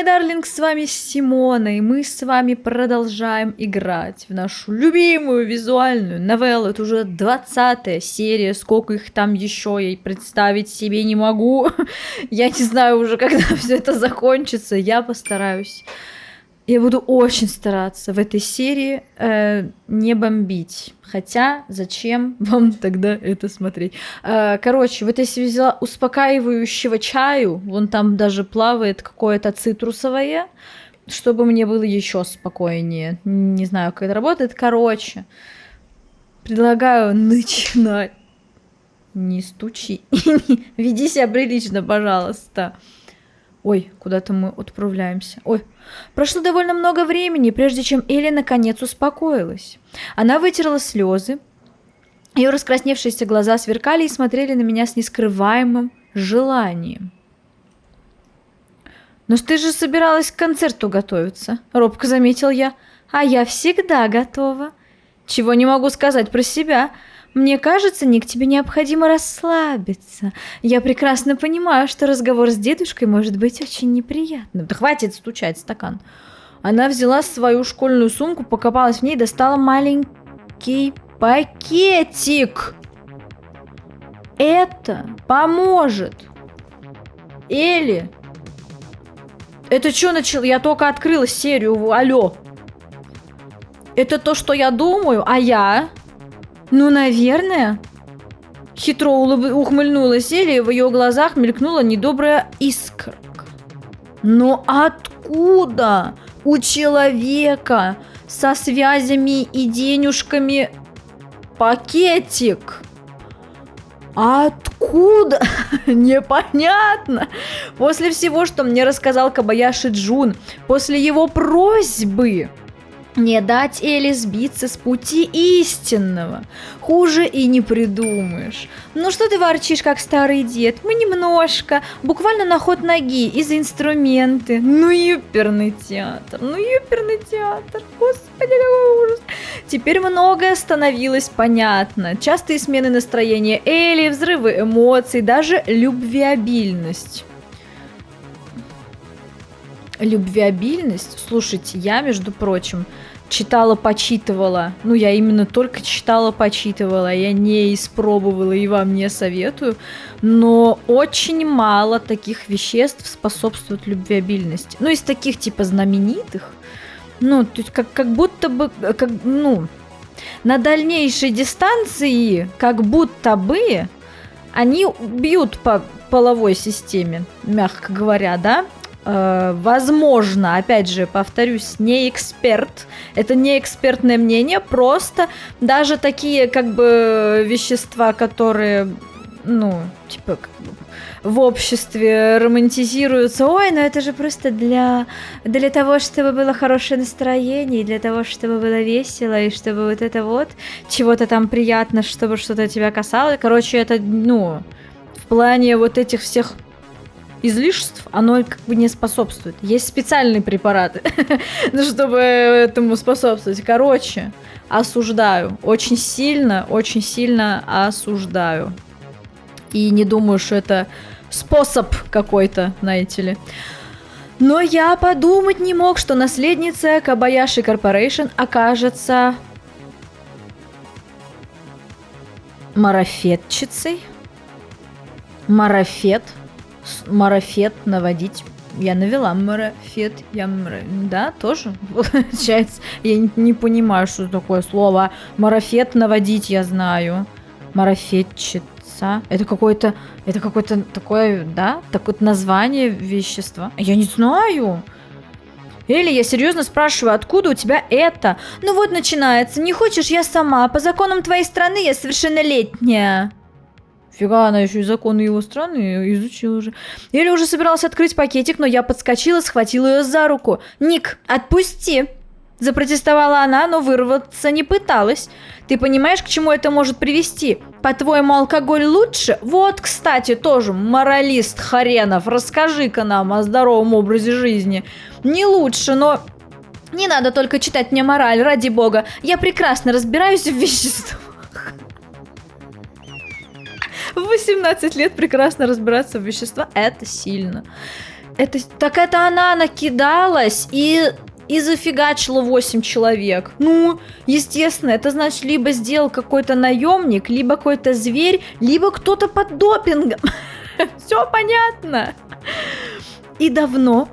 мой дарлинг, с вами Симона, и мы с вами продолжаем играть в нашу любимую визуальную новеллу. Это уже 20-я серия, сколько их там еще, я и представить себе не могу. Я не знаю уже, когда все это закончится, я постараюсь. Я буду очень стараться в этой серии не бомбить. Хотя, зачем вам тогда это смотреть? Короче, вот я себе взяла успокаивающего чаю. Вон там даже плавает какое-то цитрусовое, чтобы мне было еще спокойнее. Не знаю, как это работает. Короче, предлагаю начинать. Не стучи. Веди себя прилично, пожалуйста. Ой, куда-то мы отправляемся. Ой, прошло довольно много времени, прежде чем Элли наконец успокоилась. Она вытерла слезы. Ее раскрасневшиеся глаза сверкали и смотрели на меня с нескрываемым желанием. «Но ты же собиралась к концерту готовиться», — робко заметил я. «А я всегда готова. Чего не могу сказать про себя. Мне кажется, Ник, тебе необходимо расслабиться. Я прекрасно понимаю, что разговор с дедушкой может быть очень неприятным». Да хватит стучать в стакан. Она взяла свою школьную сумку, покопалась в ней и достала маленький пакетик. Это поможет. Элли. Это что начал? Я только открыла серию. Алло. Это то, что я думаю, а я... Ну, наверное. Хитро ухмыльнулась Элли, и в ее глазах мелькнула недобрая искорка. Но откуда у человека со связями и денежками пакетик? Откуда? Непонятно. После всего, что мне рассказал Кобаяши Джун, после его просьбы не дать Элли сбиться с пути истинного. Хуже и не придумаешь. Ну что ты ворчишь, как старый дед? Мы немножко, буквально на ход ноги, из инструменты. Ну ёперный театр, Господи, какой ужас. Теперь многое становилось понятно. Частые смены настроения Элли, взрывы эмоций, даже любвеобильность. Любвеобильность? Слушайте, я, между прочим, читала-почитывала. Ну, я именно только читала-почитывала. Я не испробовала и вам не советую. Но очень мало таких веществ способствует любвеобильности. Ну, из таких, типа, знаменитых. Ну, то есть, как будто бы... на дальнейшей дистанции, как будто бы, они бьют по половой системе, мягко говоря, да? Возможно, опять же, повторюсь, не эксперт, это не экспертное мнение, просто даже такие как бы вещества, которые, ну, типа в обществе романтизируются, ой, ну это же просто для того, чтобы было хорошее настроение, для того, чтобы было весело, и чтобы вот это вот, чего-то там приятно, чтобы что-то тебя касалось, короче, это, ну, в плане вот этих всех излишеств, оно как бы не способствует. Есть специальные препараты, чтобы этому способствовать. Короче, осуждаю. Очень сильно осуждаю. И не думаю, что это способ какой-то, знаете ли. Но я подумать не мог, что наследница Кобаяши Корпорейшн окажется марафетчицей. Марафет наводить. Я навела марафет. Да, тоже получается. Я не понимаю, что такое слово. Марафет наводить я знаю. Марафетчица. Это какое-то такое, да? Такое название вещества. Я не знаю. Элли, я серьезно спрашиваю, откуда у тебя это? Ну вот начинается. Не хочешь, я сама. По законам твоей страны я совершеннолетняя. Фига, она еще и законы его страны изучила уже. Или уже собиралась открыть пакетик, но я подскочила, схватила ее за руку. «Ник, отпусти!» Запротестовала она, но вырваться не пыталась. «Ты понимаешь, к чему это может привести? По-твоему, алкоголь лучше? Вот, кстати, тоже моралист хренов. Расскажи-ка нам о здоровом образе жизни. Не лучше, но... Не надо только читать мне мораль, ради бога. Я прекрасно разбираюсь в веществах». В 18 лет прекрасно разбираться в веществах – это сильно. это она накидалась и зафигачила 8 человек. Ну, естественно, это значит, либо сделал какой-то наемник, либо какой-то зверь, либо кто-то под допингом. Все понятно. И давно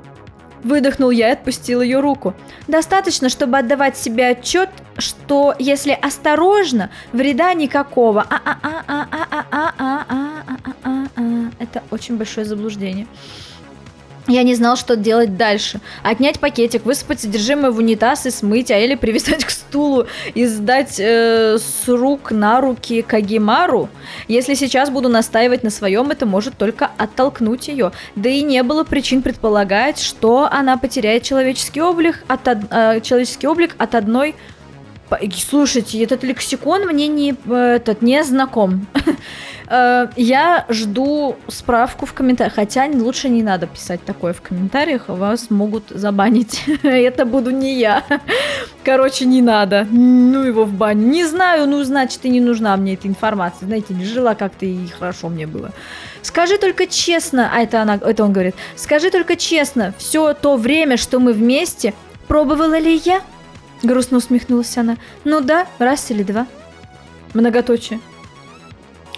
выдохнул я и отпустил ее руку. Достаточно, чтобы отдавать себе отчет, что если осторожно, вреда никакого. Это очень большое заблуждение. Я не знал, что делать дальше. Отнять пакетик, высыпать содержимое в унитаз и смыть, или привязать к стулу и сдать с рук на руки Кагимару. Если сейчас буду настаивать на своем, это может только оттолкнуть ее. Да и не было причин предполагать, что она потеряет человеческий облик от одной... Слушайте, этот лексикон мне не знаком. Я жду справку в комментариях. Хотя лучше не надо писать такое в комментариях, вас могут забанить. Это буду не я. Короче, не надо. Ну его в баню. Не знаю, ну значит и не нужна мне эта информация. Знаете, жила как-то и хорошо мне было. Скажи только честно, это он говорит. Скажи только честно, все то время, что мы вместе, пробовала ли я? Грустно усмехнулась она. Ну да, раз или два. Многоточие.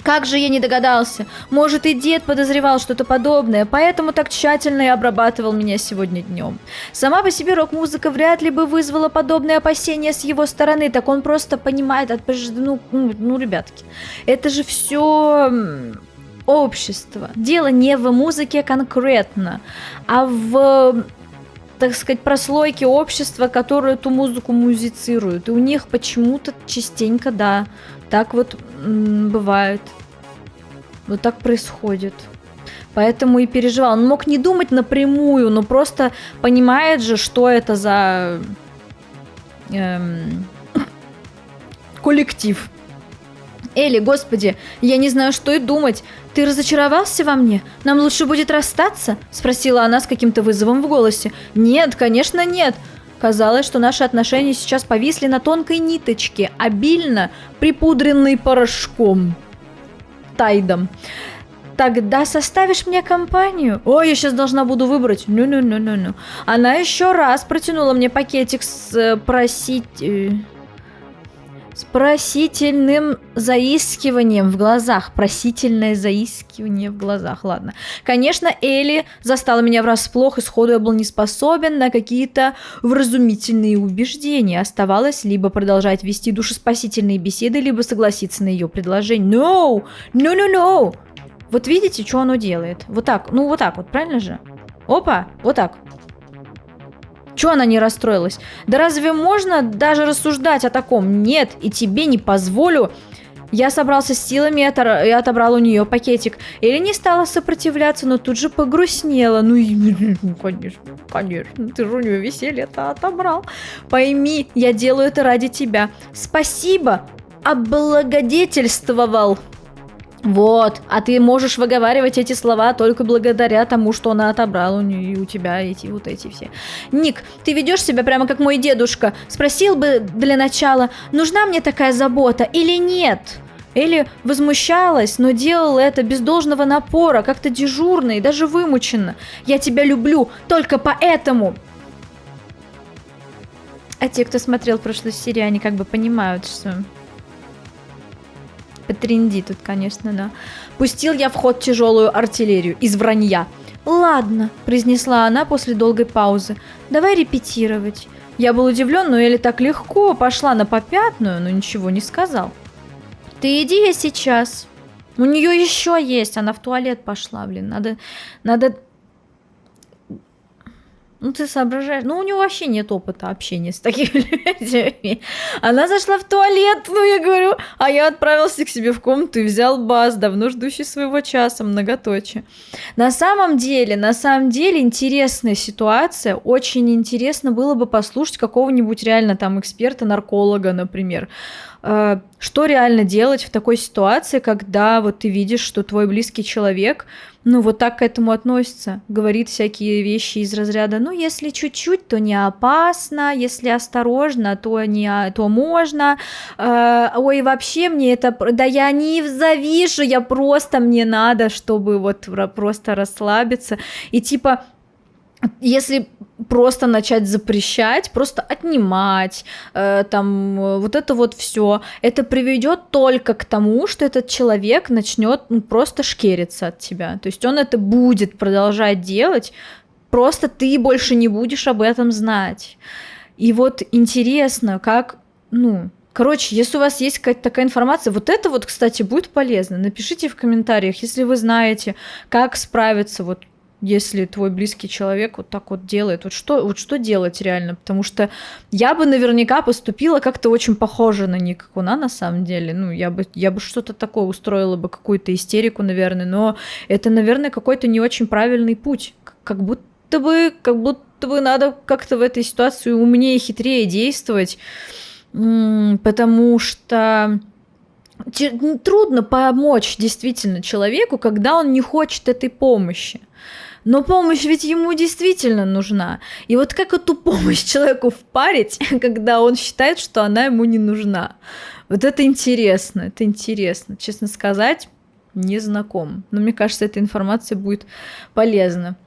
Как же я не догадался? Может, и дед подозревал что-то подобное, поэтому так тщательно и обрабатывал меня сегодня днем. Сама по себе рок-музыка вряд ли бы вызвала подобные опасения с его стороны, так он просто понимает, ну, ребятки, это же все общество. Дело не в музыке конкретно, а в, так сказать, прослойке общества, которое эту музыку музицирует. И у них почему-то частенько, да, так вот бывает. Вот так происходит. Поэтому и переживал. Он мог не думать напрямую, но просто понимает же, что это за коллектив. Элли, господи, я не знаю, что и думать. Ты разочаровался во мне? Нам лучше будет расстаться? Спросила она с каким-то вызовом в голосе. Нет, конечно, нет. Казалось, что наши отношения сейчас повисли на тонкой ниточке, обильно припудренной порошком. Тайдом. Тогда составишь мне компанию? Ой, я сейчас должна буду выбрать. Ну. Она еще раз протянула мне пакетик с просительным заискиванием в глазах. Просительное заискивание в глазах. Ладно. Конечно, Элли застала меня врасплох, и сходу я был не способен на какие-то вразумительные убеждения. Оставалось либо продолжать вести душеспасительные беседы, либо согласиться на ее предложение. No. Вот видите, что оно делает? Вот так вот, правильно же? Опа, вот так. Чего она не расстроилась? Да разве можно даже рассуждать о таком? Нет, и тебе не позволю. Я собрался с силами и отобрал у нее пакетик. Элли не стала сопротивляться, но тут же погрустнела. Конечно, ты же у нее веселье-то отобрал. Пойми, я делаю это ради тебя. Спасибо, облагодетельствовал. Вот, а ты можешь выговаривать эти слова только благодаря тому, что она отобрала у тебя эти все. Ник, ты ведешь себя прямо как мой дедушка. Спросил бы для начала, нужна мне такая забота или нет? Элли возмущалась, но делала это без должного напора, как-то дежурно и даже вымученно. Я тебя люблю, только поэтому. А те, кто смотрел прошлую серию, они как бы понимают, что... Потренди тут, конечно, да. Пустил я в ход тяжелую артиллерию из вранья. Ладно, произнесла она после долгой паузы. Давай репетировать. Я был удивлен, но Элли так легко пошла на попятную, но ничего не сказал. Ты иди я сейчас. У нее еще есть, она в туалет пошла, блин. Надо... Ну, ты соображаешь. Ну, у него вообще нет опыта общения с такими людьми. Она зашла в туалет, я говорю, а я отправился к себе в комнату и взял бас, давно ждущий своего часа, многоточие. На самом деле, интересная ситуация. Очень интересно было бы послушать какого-нибудь реально там эксперта-нарколога, например. Что реально делать в такой ситуации, когда вот ты видишь, что твой близкий человек, вот так к этому относится, говорит всякие вещи из разряда, если чуть-чуть, то не опасно, если осторожно, то можно, ой, вообще мне это, да я не завижу, мне надо, чтобы вот просто расслабиться, и типа, Если просто начать запрещать, просто отнимать, вот это вот все, это приведет только к тому, что этот человек начнет просто шкериться от тебя. То есть он это будет продолжать делать, просто ты больше не будешь об этом знать. И вот интересно, как, короче, если у вас есть какая-то такая информация, вот это вот, кстати, будет полезно. Напишите в комментариях, если вы знаете, как справиться, вот если твой близкий человек вот так вот делает, вот что делать реально, потому что я бы наверняка поступила как-то очень похоже на Никакуна на самом деле, я бы что-то такое устроила бы, какую-то истерику, наверное, но это, наверное, какой-то не очень правильный путь, как будто бы надо как-то в этой ситуации умнее и хитрее действовать, потому что трудно помочь действительно человеку, когда он не хочет этой помощи. Но помощь ведь ему действительно нужна. И вот как эту помощь человеку впарить, когда он считает, что она ему не нужна? Вот это интересно, честно сказать. Не знаком. Но мне кажется, эта информация будет полезна.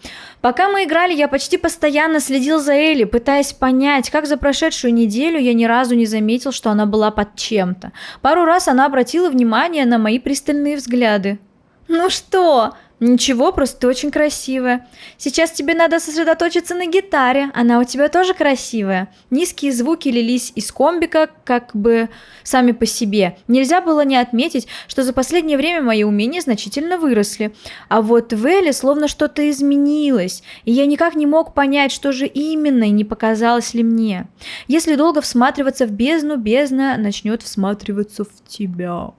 Пока мы играли, я почти постоянно следил за Элли, пытаясь понять, как за прошедшую неделю я ни разу не заметил, что она была под чем-то. Пару раз она обратила внимание на мои пристальные взгляды. «Ну что?» «Ничего, просто ты очень красивая. Сейчас тебе надо сосредоточиться на гитаре, она у тебя тоже красивая». Низкие звуки лились из комбика как бы сами по себе. Нельзя было не отметить, что за последнее время мои умения значительно выросли. А вот в Элле словно что-то изменилось, и я никак не мог понять, что же именно, и не показалось ли мне. Если долго всматриваться в бездну, бездна начнет всматриваться в тебя.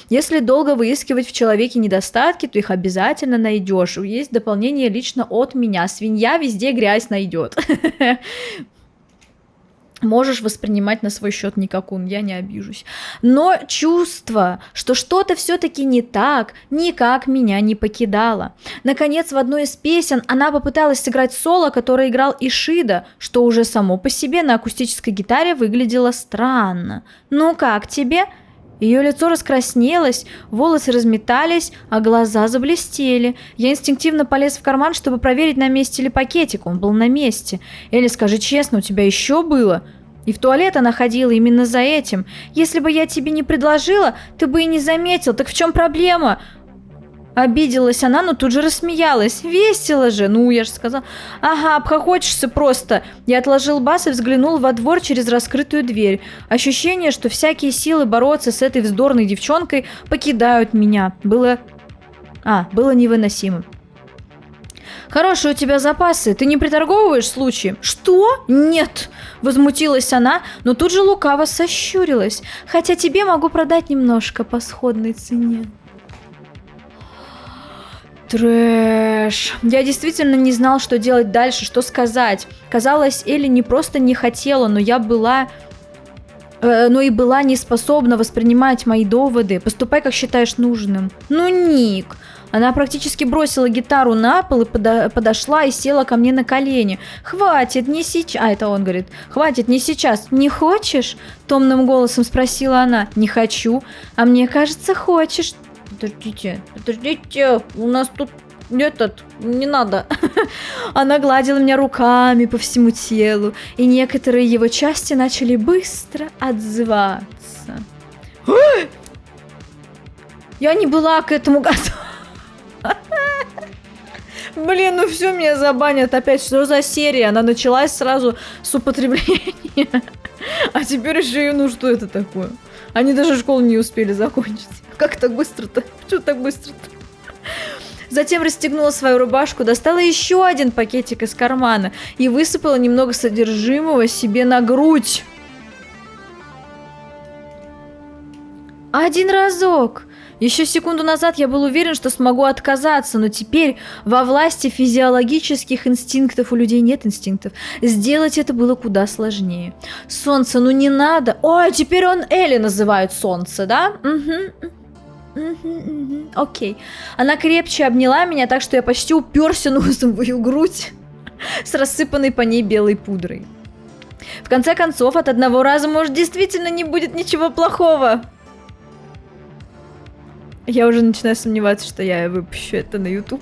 Если долго выискивать в человеке недостатки, то их обязательно найдешь. Есть дополнение лично от меня. Свинья везде грязь найдет. Можешь воспринимать на свой счет Никакун, я не обижусь. Но чувство, что что-то все-таки не так, никак меня не покидало. Наконец, в одной из песен она попыталась сыграть соло, которое играл Ишида, что уже само по себе на акустической гитаре выглядело странно. «Ну как тебе?» Ее лицо раскраснелось, волосы разметались, а глаза заблестели. Я инстинктивно полез в карман, чтобы проверить, на месте ли пакетик. Он был на месте. «Элли, скажи честно, у тебя еще было?» И в туалет она ходила именно за этим. «Если бы я тебе не предложила, ты бы и не заметил. Так в чем проблема?» Обиделась она, но тут же рассмеялась. «Весело же!» Я же сказала. «Ага, обхохочешься просто!» Я отложил бас и взглянул во двор через раскрытую дверь. Ощущение, что всякие силы бороться с этой вздорной девчонкой покидают меня. Было невыносимо. «Хорошие у тебя запасы. Ты не приторговываешь случаем?» «Что? Нет!» Возмутилась она, но тут же лукаво сощурилась. «Хотя тебе могу продать немножко по сходной цене». Трэш. Я действительно не знал, что делать дальше, что сказать. Казалось, Элли не просто не хотела, но и была не способна воспринимать мои доводы. «Поступай, как считаешь нужным». Ник. Она практически бросила гитару на пол и подошла и села ко мне на колени. «Хватит, не сейчас». Это он говорит. «Хватит, не сейчас». «Не хочешь?» Томным голосом спросила она. «Не хочу». «А мне кажется, хочешь». Подождите, у нас тут не надо. Она гладила меня руками по всему телу, и некоторые его части начали быстро отзываться. Я не была к этому готова. Блин, все, меня забанят опять. Что за серия? Она началась сразу с употребления. А теперь еще и что это такое? Они даже школу не успели закончить. Как так быстро-то? Что так быстро-то? Затем расстегнула свою рубашку, достала еще один пакетик из кармана и высыпала немного содержимого себе на грудь. Один разок. Еще секунду назад я был уверен, что смогу отказаться, но теперь во власти физиологических инстинктов, у людей нет инстинктов, сделать это было куда сложнее. Солнце, не надо. Ой, теперь он Элли называют солнце, да? Окей. Она крепче обняла меня, так что я почти уперся носом в ее грудь с рассыпанной по ней белой пудрой. В конце концов, от одного раза, может, действительно не будет ничего плохого. Я уже начинаю сомневаться, что я выпущу это на YouTube.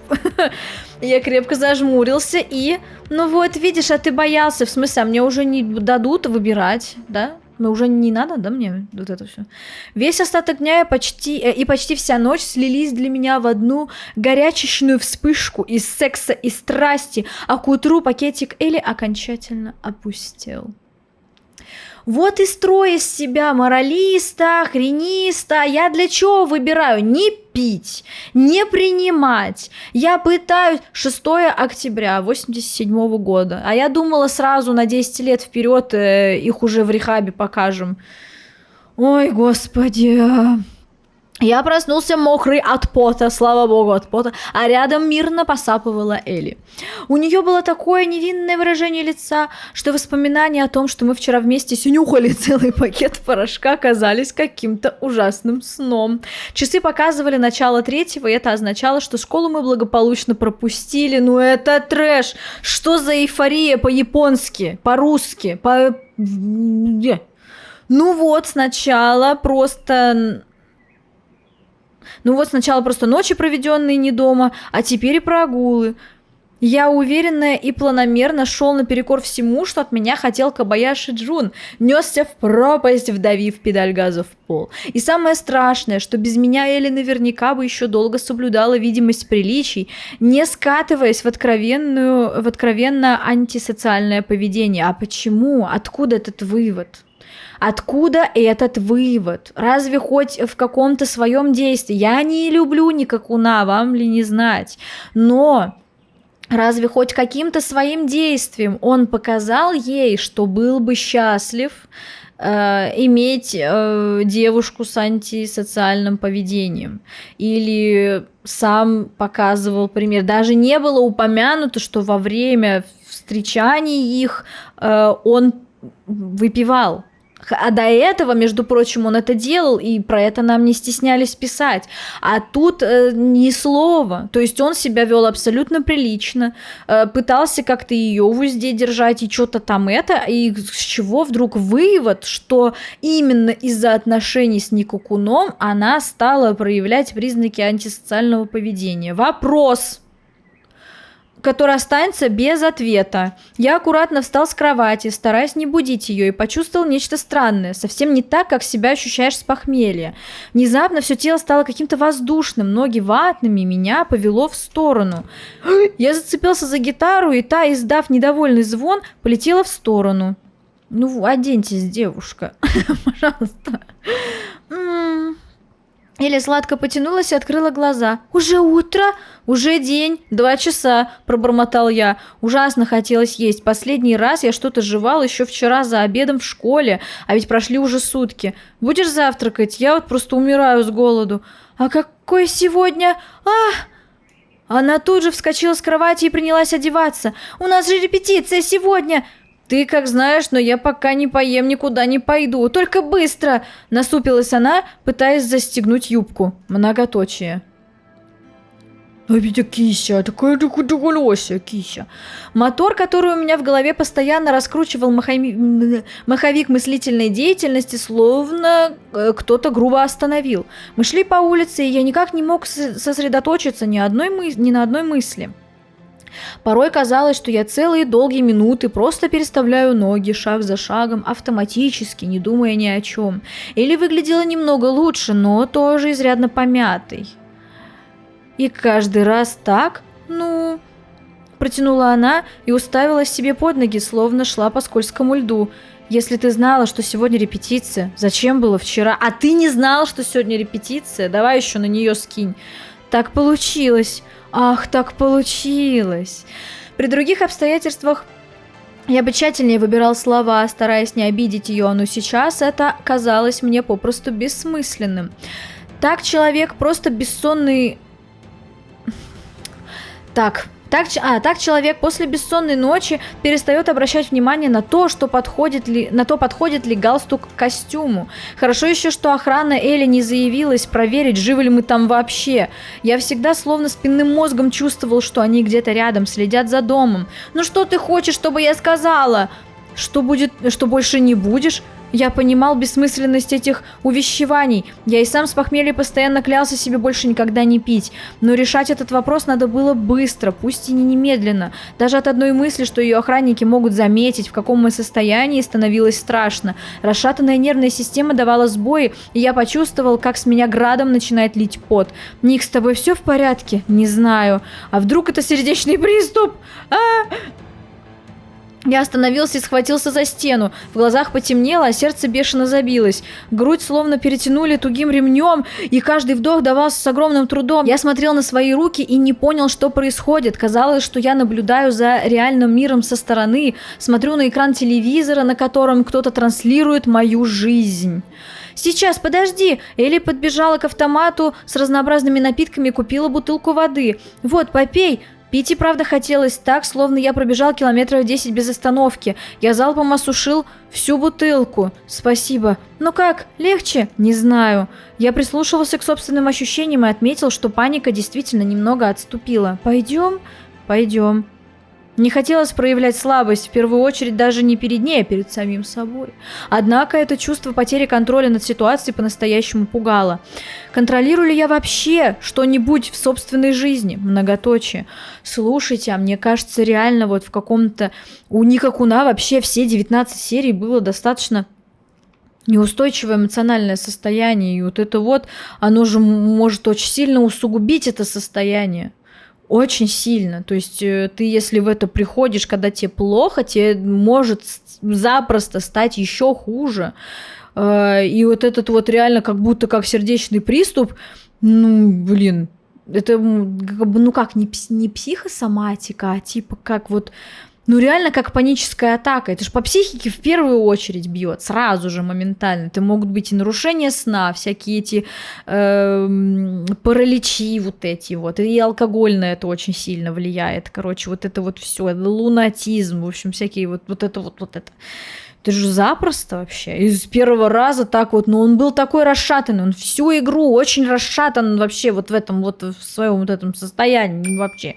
Я крепко зажмурился и... Ну вот, видишь, а ты боялся. В смысле, а мне уже не дадут выбирать, да? Ну уже не надо, да, мне вот это все. Весь остаток дня и почти вся ночь слились для меня в одну горячечную вспышку из секса и страсти, а к утру пакетик Эли окончательно опустел. Вот и строй из себя моралиста, хрениста. Я для чего выбираю? Не пить, не принимать. Я пытаюсь 6 октября 87 года. А я думала сразу на 10 лет вперед их уже в рехабе покажем. Ой, господи. Я проснулся мокрый от пота, слава богу, от пота, а рядом мирно посапывала Элли. У нее было такое невинное выражение лица, что воспоминания о том, что мы вчера вместе снюхали целый пакет порошка, казались каким-то ужасным сном. Часы показывали начало 3-го, и это означало, что школу мы благополучно пропустили. Ну это трэш! Что за эйфория по-японски, по-русски, по... Ну вот, сначала просто ночи, проведенные не дома, а теперь и прогулы. Я уверенно и планомерно шел наперекор всему, что от меня хотел Кобаяши Джун, несся в пропасть, вдавив педаль газа в пол. И самое страшное, что без меня Элли наверняка бы еще долго соблюдала видимость приличий, не скатываясь в откровенно антисоциальное поведение. А почему? Откуда этот вывод? Откуда этот вывод? Разве хоть в каком-то своем действии? Я не люблю никакуна, вам ли не знать. Но разве хоть каким-то своим действием он показал ей, что был бы счастлив иметь девушку с антисоциальным поведением? Или сам показывал пример? Даже не было упомянуто, что во время встречаний их он выпивал. А до этого, между прочим, он это делал, и про это нам не стеснялись писать. А тут ни слова. То есть он себя вел абсолютно прилично, пытался как-то ее в узде держать, и что-то там это. И с чего вдруг вывод, что именно из-за отношений с Нико-куном она стала проявлять признаки антисоциального поведения? Вопрос, который останется без ответа. Я аккуратно встал с кровати, стараясь не будить ее, и почувствовал нечто странное, совсем не так, как себя ощущаешь с похмелья. Внезапно все тело стало каким-то воздушным, ноги ватными, меня повело в сторону. Я зацепился за гитару, и та, издав недовольный звон, полетела в сторону. Ну, оденьтесь, девушка, пожалуйста. Эля сладко потянулась и открыла глаза. «Уже утро? Уже день? 2 часа», – пробормотал я. Ужасно хотелось есть. Последний раз я что-то жевал еще вчера за обедом в школе, а ведь прошли уже сутки. «Будешь завтракать? Я вот просто умираю с голоду». «А какой сегодня? Она тут же вскочила с кровати и принялась одеваться. «У нас же репетиция сегодня!» «Ты как знаешь, но я пока не поем, никуда не пойду. Только быстро!» Насупилась она, пытаясь застегнуть юбку. Многоточие. А ведь Кися, такая лося, Кися. Мотор, который у меня в голове постоянно раскручивал маховик мыслительной деятельности, словно кто-то грубо остановил. Мы шли по улице, и я никак не мог сосредоточиться ни на одной мысли. Порой казалось, что я целые долгие минуты просто переставляю ноги шаг за шагом, автоматически, не думая ни о чем. Или выглядела немного лучше, но тоже изрядно помятой. И каждый раз так, протянула она и уставилась себе под ноги, словно шла по скользкому льду. Если ты знала, что сегодня репетиция, зачем было вчера? А ты не знала, что сегодня репетиция? Давай еще на нее скинь. Так получилось. Ах, так получилось. При других обстоятельствах я бы тщательнее выбирал слова, стараясь не обидеть ее, но сейчас это казалось мне попросту бессмысленным. Так человек просто бессонный... Так человек после бессонной ночи перестает обращать внимание на то, подходит ли галстук к костюму. Хорошо еще, что охрана Элли не заявилась проверить, живы ли мы там вообще. Я всегда словно спинным мозгом чувствовал, что они где-то рядом, следят за домом. «Ну что ты хочешь, чтобы я сказала?» «Что больше не будешь?» Я понимал бессмысленность этих увещеваний. Я и сам с похмелья постоянно клялся себе больше никогда не пить. Но решать этот вопрос надо было быстро, пусть и не немедленно. Даже от одной мысли, что ее охранники могут заметить, в каком мы состоянии, становилось страшно. Расшатанная нервная система давала сбои, и я почувствовал, как с меня градом начинает лить пот. «Ник, с тобой все в порядке?» «Не знаю. А вдруг это сердечный приступ?» Я остановился и схватился за стену. В глазах потемнело, а сердце бешено забилось. Грудь словно перетянули тугим ремнем, и каждый вдох давался с огромным трудом. Я смотрел на свои руки и не понял, что происходит. Казалось, что я наблюдаю за реальным миром со стороны, смотрю на экран телевизора, на котором кто-то транслирует мою жизнь. «Сейчас, подожди!» Элли подбежала к автомату с разнообразными напитками и купила бутылку воды. «Вот, попей!» Пить и правда хотелось так, словно я пробежал километров 10 без остановки. Я залпом осушил всю бутылку. Спасибо. Ну как, легче? Не знаю. Я прислушивался к собственным ощущениям и отметил, что паника действительно немного отступила. Пойдем? Пойдем. Не хотелось проявлять слабость, в первую очередь даже не перед ней, а перед самим собой. Однако это чувство потери контроля над ситуацией по-настоящему пугало. Контролирую ли я вообще что-нибудь в собственной жизни? Многоточие. Слушайте, а мне кажется, реально вот в каком-то... У Ника Куна вообще все 19 серий было достаточно... неустойчивое эмоциональное состояние. И вот это вот, оно же может очень сильно усугубить это состояние. Очень сильно. То есть ты, если в это приходишь, когда тебе плохо, тебе может запросто стать еще хуже. И вот этот вот реально как будто как сердечный приступ, ну, блин, это как бы, ну как, не психосоматика, а типа как вот... Ну, реально, как паническая атака. Это же по психике в первую очередь бьет, сразу же, моментально. Это могут быть и нарушения сна, всякие эти параличи вот эти вот. И алкогольное это очень сильно влияет. Короче, вот это вот все, лунатизм, в общем, всякие вот это. Это же запросто вообще. И с первого раза так вот, но он был такой расшатанный, он всю игру очень расшатан вообще вот в этом вот, в своем вот этом состоянии вообще.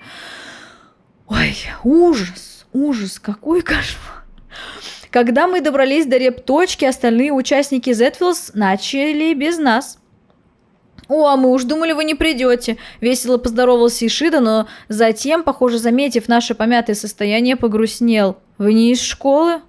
Ой, ужас. Ужас, какой кошмар. Когда мы добрались до репточки, остальные участники Zedfields начали без нас. «О, а мы уж думали, вы не придете», — весело поздоровался Ишида, но затем, похоже, заметив наше помятое состояние, погрустнел. «Вы не из школы?»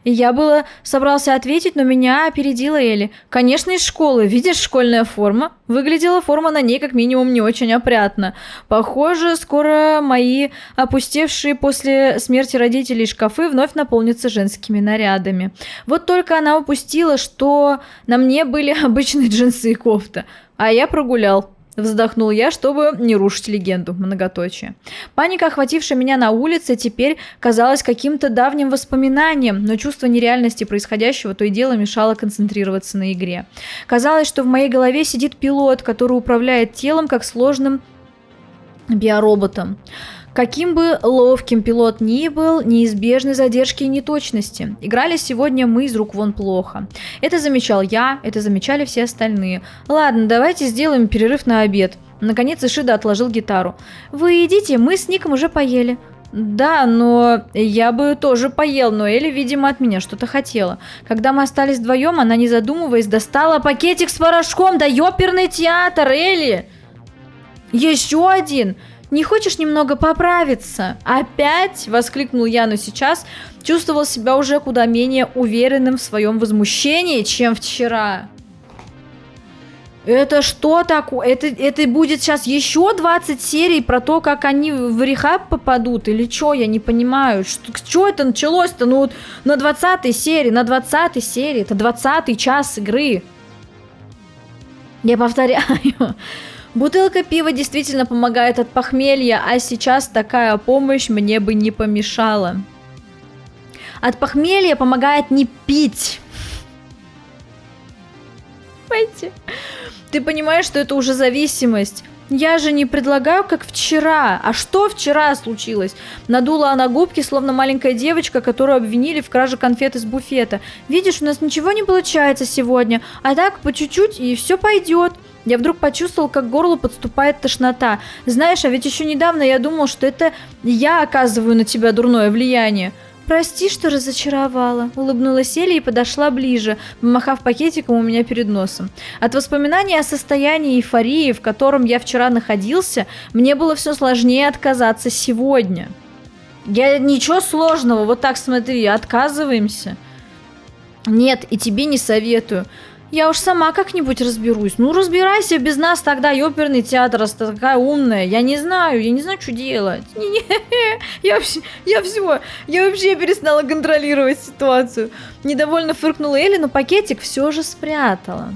И я было собрался ответить, но меня опередила Элли. «Конечно, из школы. Видишь, школьная форма?» Выглядела форма на ней как минимум не очень опрятно. Похоже, скоро мои опустевшие после смерти родителей шкафы вновь наполнятся женскими нарядами. Вот только она упустила, что на мне были обычные джинсы и кофта. А я прогулял. Вздохнул я, чтобы не рушить легенду. Многоточие. Паника, охватившая меня на улице, теперь казалась каким-то давним воспоминанием, но чувство нереальности происходящего то и дело мешало концентрироваться на игре. Казалось, что в моей голове сидит пилот, который управляет телом как сложным биороботом. Каким бы ловким пилот ни был, неизбежны задержки и неточности. Играли сегодня мы из рук вон плохо. Это замечал я, это замечали все остальные. Ладно, давайте сделаем перерыв на обед. Наконец Ишида отложил гитару. Вы идите, мы с Ником уже поели. Да, но я бы тоже поел, но Элли, видимо, от меня что-то хотела. Когда мы остались вдвоем, она, не задумываясь, достала пакетик с порошком. Да ёперный театр, Элли! Еще один! «Не хочешь немного поправиться?» «Опять?» – воскликнул я, но сейчас чувствовал себя уже куда менее уверенным в своем возмущении, чем вчера. Это что такое? Это будет сейчас еще 20 серий про то, как они в рехаб попадут? Или что? Я не понимаю. Что это началось-то? Ну вот на 20-й серии, это 20-й час игры. Я повторяю. Бутылка пива действительно помогает от похмелья, а сейчас такая помощь мне бы не помешала. От похмелья помогает не пить. Пойти. Ты понимаешь, что это уже зависимость? Я же не предлагаю, как вчера. А что вчера случилось? Надула она губки, словно маленькая девочка, которую обвинили в краже конфет из буфета. Видишь, у нас ничего не получается сегодня, а так по чуть-чуть и все пойдет. Я вдруг почувствовал, как к горлу подступает тошнота. Знаешь, а ведь еще недавно я думал, что это я оказываю на тебя дурное влияние. «Прости, что разочаровала», — улыбнулась Элли и подошла ближе, помахав пакетиком у меня перед носом. От воспоминаний о состоянии эйфории, в котором я вчера находился, мне было все сложнее отказаться сегодня. Ничего сложного, вот так смотри, отказываемся. Нет, и тебе не советую. Я уж сама как-нибудь разберусь. Ну, разбирайся без нас тогда, ёперный театр, раз ты такая умная. Я не знаю, что делать. Я вообще перестала контролировать ситуацию. Недовольно фыркнула Элли, но пакетик все же спрятала.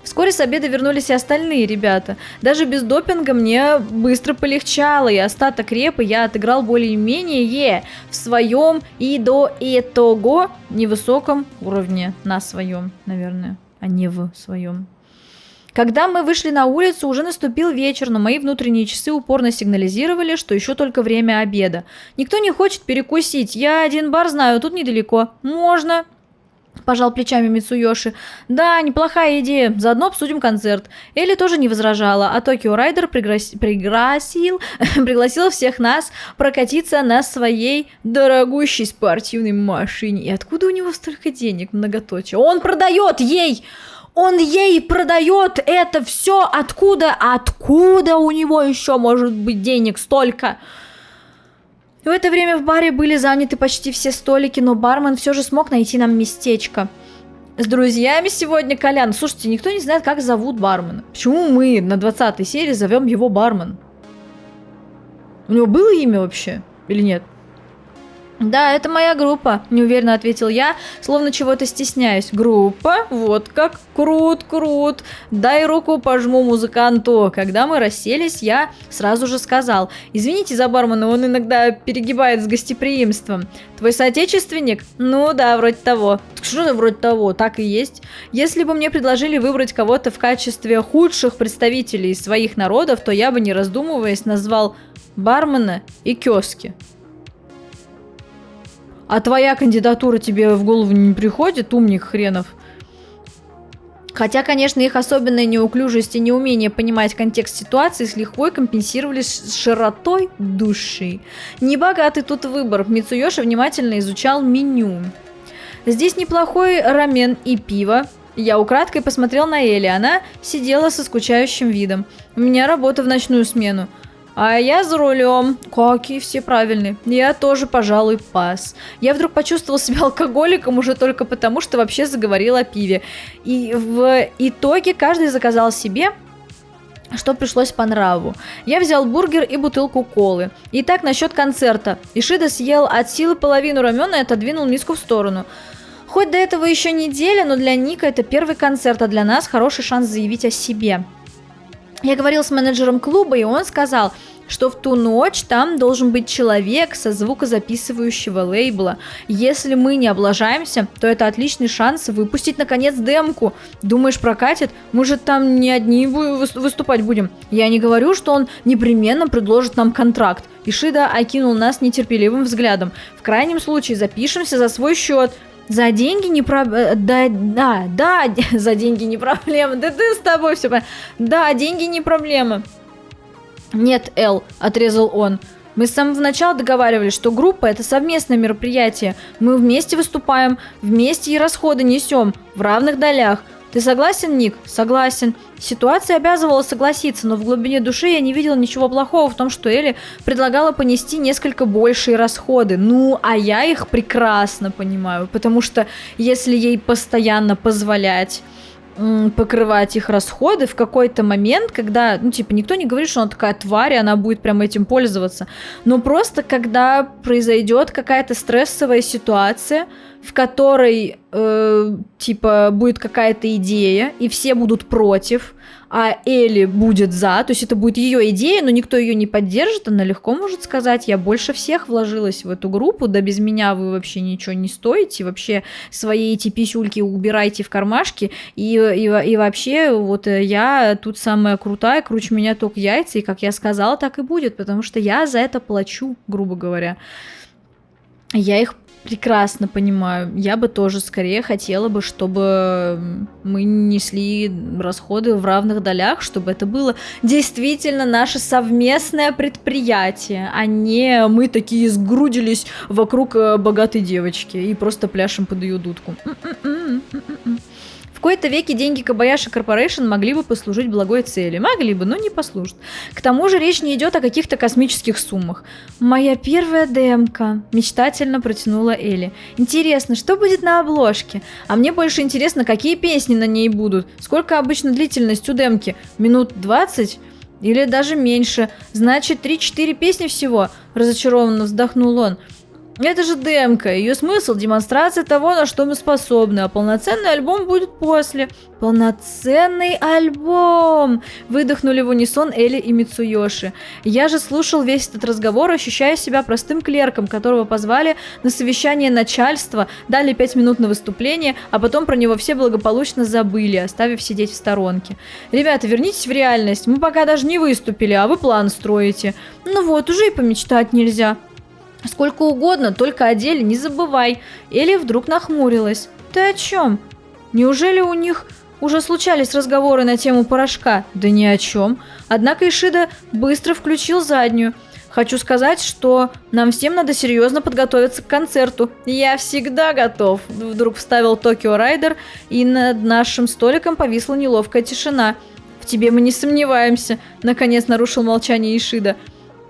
Вскоре с обеда вернулись и остальные ребята. Даже без допинга мне быстро полегчало, и остаток репы я отыграл более-менее в своем и до итого невысоком уровне. На своем, наверное, а не в своем. Когда мы вышли на улицу, уже наступил вечер, но мои внутренние часы упорно сигнализировали, что еще только время обеда. Никто не хочет перекусить. Я один бар знаю, тут недалеко. Можно. Пожал плечами Мицуёши. Да, неплохая идея. Заодно обсудим концерт. Элли тоже не возражала, а Токио Райдер пригласил всех нас прокатиться на своей дорогущей спортивной машине. И откуда у него столько денег, многоточие? Он продает ей! Он ей продает это все! Откуда? Откуда у него еще может быть денег столько? В это время в баре были заняты почти все столики, но бармен все же смог найти нам местечко. С друзьями сегодня Колян. Слушайте, никто не знает, как зовут бармена. Почему мы на 20-й серии зовем его бармен? У него было имя вообще или нет? Да, это моя группа, неуверенно ответил я, словно чего-то стесняюсь. Группа? Вот как? Крут. Дай руку пожму музыканту. Когда мы расселись, я сразу же сказал: извините за бармена, он иногда перегибает с гостеприимством. Твой соотечественник? Ну да, вроде того. Что вроде того? Так и есть. Если бы мне предложили выбрать кого-то в качестве худших представителей своих народов, то я бы, не раздумываясь, назвал бармена и кёски. А твоя кандидатура тебе в голову не приходит, умник хренов? Хотя, конечно, их особенная неуклюжесть и неумение понимать контекст ситуации с лихвой компенсировались широтой души. Небогатый тут выбор. Мицуёши внимательно изучал меню. Здесь неплохой рамен и пиво. Я украдкой посмотрел на Элли. Она сидела со скучающим видом. У меня работа в ночную смену. А я за рулем. Какие все правильные. Я тоже, пожалуй, пас. Я вдруг почувствовал себя алкоголиком уже только потому, что вообще заговорил о пиве. И в итоге каждый заказал себе, что пришлось по нраву. Я взял бургер и бутылку колы. Итак, насчет концерта. Ишида съел от силы половину рамена и отодвинул миску в сторону. Хоть до этого еще неделя, но для Ника это первый концерт, а для нас хороший шанс заявить о себе. Я говорил с менеджером клуба, и он сказал, что в ту ночь там должен быть человек со звукозаписывающего лейбла. Если мы не облажаемся, то это отличный шанс выпустить, наконец, демку. Думаешь, прокатит? Мы же там не одни выступать будем. Я не говорю, что он непременно предложит нам контракт. Ишида окинул нас нетерпеливым взглядом. В крайнем случае запишемся за свой счет. За деньги не проблема. Да, за деньги не проблема. Да ты с тобой все понятно. Да, деньги не проблема. Нет, Эл, отрезал он. Мы с самого начала договаривались, что группа — это совместное мероприятие. Мы вместе выступаем, вместе и расходы несем, в равных долях. Ты согласен, Ник? Согласен. Ситуация обязывала согласиться, но в глубине души я не видел ничего плохого в том, что Элли предлагала понести несколько большие расходы. Ну, а я их прекрасно понимаю, потому что если ей постоянно позволять покрывать их расходы в какой-то момент, когда, никто не говорит, что она такая тварь, и она будет прям этим пользоваться, но просто когда произойдет какая-то стрессовая ситуация, в которой, будет какая-то идея, и все будут против, а Элли будет за, то есть это будет ее идея, но никто ее не поддержит, она легко может сказать: я больше всех вложилась в эту группу, да без меня вы вообще ничего не стоите, вообще свои эти писюльки убирайте в кармашки, и вообще вот я тут самая крутая, круче меня только яйца, и как я сказала, так и будет, потому что я за это плачу, грубо говоря. Я их прекрасно понимаю. Я бы тоже скорее хотела бы, чтобы мы несли расходы в равных долях, чтобы это было действительно наше совместное предприятие, а не мы такие сгрудились вокруг богатой девочки и просто пляшем под ее дудку. В кои-то веки деньги Кобаяши Корпорейшн могли бы послужить благой цели. Могли бы, но не послужат. К тому же речь не идет о каких-то космических суммах. «Моя первая демка», – мечтательно протянула Элли. «Интересно, что будет на обложке? А мне больше интересно, какие песни на ней будут. Сколько обычно длительность у демки? Минут 20? Или даже меньше? Значит, 3-4 песни всего?» – разочарованно вздохнул он. Это же демка, ее смысл – демонстрация того, на что мы способны, а полноценный альбом будет после. Полноценный альбом! Выдохнули в унисон Элли и Мицуёши. Я же слушал весь этот разговор, ощущая себя простым клерком, которого позвали на совещание начальства, дали 5 минут на выступление, а потом про него все благополучно забыли, оставив сидеть в сторонке. Ребята, вернитесь в реальность, мы пока даже не выступили, а вы план строите. Ну вот, уже и помечтать нельзя. Сколько угодно, только о деле не забывай. Элли вдруг нахмурилась. Ты о чем? Неужели у них уже случались разговоры на тему порошка? Да ни о чем. Однако Ишида быстро включил заднюю. Хочу сказать, что нам всем надо серьезно подготовиться к концерту. Я всегда готов. Вдруг вставил Токио Райдер, и над нашим столиком повисла неловкая тишина. В тебе мы не сомневаемся. Наконец нарушил молчание Ишида.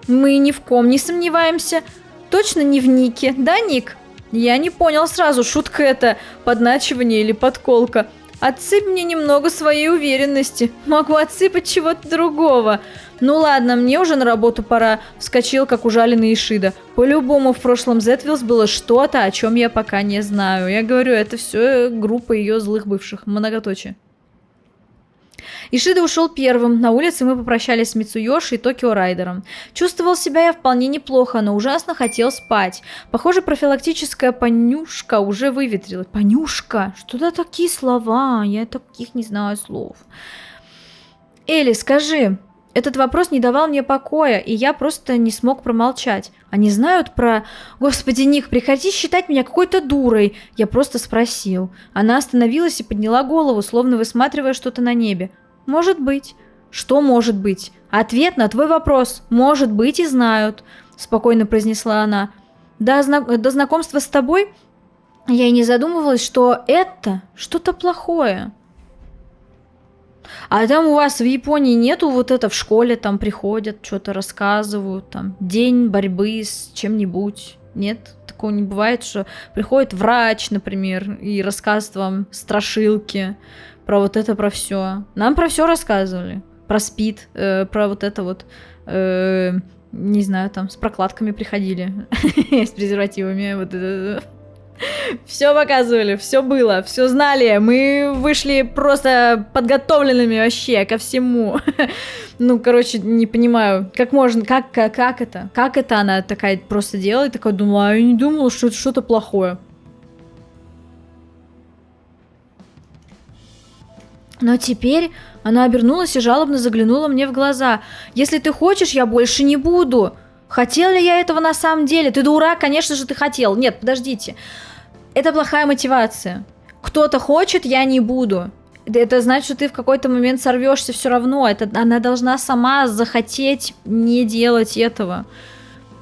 Мы ни в ком не сомневаемся. Точно не в Нике, да, Ник? Я не понял сразу, шутка это, подначивание или подколка. Отсыпь мне немного своей уверенности. Могу отсыпать чего-то другого. Ну ладно, мне уже на работу пора. Вскочил, как ужаленный Ишида. По-любому в прошлом Зетвиллс было что-то, о чем я пока не знаю. Я говорю, это все группа ее злых бывших. Многоточие. Ишида ушел первым. На улице мы попрощались с Мицуёши и Токио Райдером. Чувствовал себя я вполне неплохо, но ужасно хотел спать. Похоже, профилактическая понюшка уже выветрилась. Понюшка? Что-то такие слова? Я таких не знаю слов. Элли, скажи. Этот вопрос не давал мне покоя, и я просто не смог промолчать. Они знают про... Господи, Ник, прекрати считать меня какой-то дурой. Я просто спросил. Она остановилась и подняла голову, словно высматривая что-то на небе. Может быть. Что может быть? Ответ на твой вопрос. Может быть и знают, спокойно произнесла она. До знакомства с тобой я и не задумывалась, что это что-то плохое. А там у вас в Японии нету вот это в школе, там приходят, что-то рассказывают, там день борьбы с чем-нибудь? Нет? Такого не бывает, что приходит врач, например, и рассказывает вам страшилки про вот это, про все. Нам про все рассказывали. Про СПИД, про вот это вот, не знаю, там с прокладками приходили, с презервативами, вот это. Все показывали, все было, все знали. Мы вышли просто подготовленными вообще ко всему. Ну, короче, не понимаю, как можно, как это? Как это она такая просто делает? Такая, думала, я не думала, что это что-то плохое. Но теперь она обернулась и жалобно заглянула мне в глаза. «Если ты хочешь, я больше не буду. Хотел ли я этого на самом деле? Ты дурак, конечно же, ты хотел. Нет, подождите. Это плохая мотивация. Кто-то хочет, я не буду. Это значит, что ты в какой-то момент сорвешься все равно. Она должна сама захотеть не делать этого.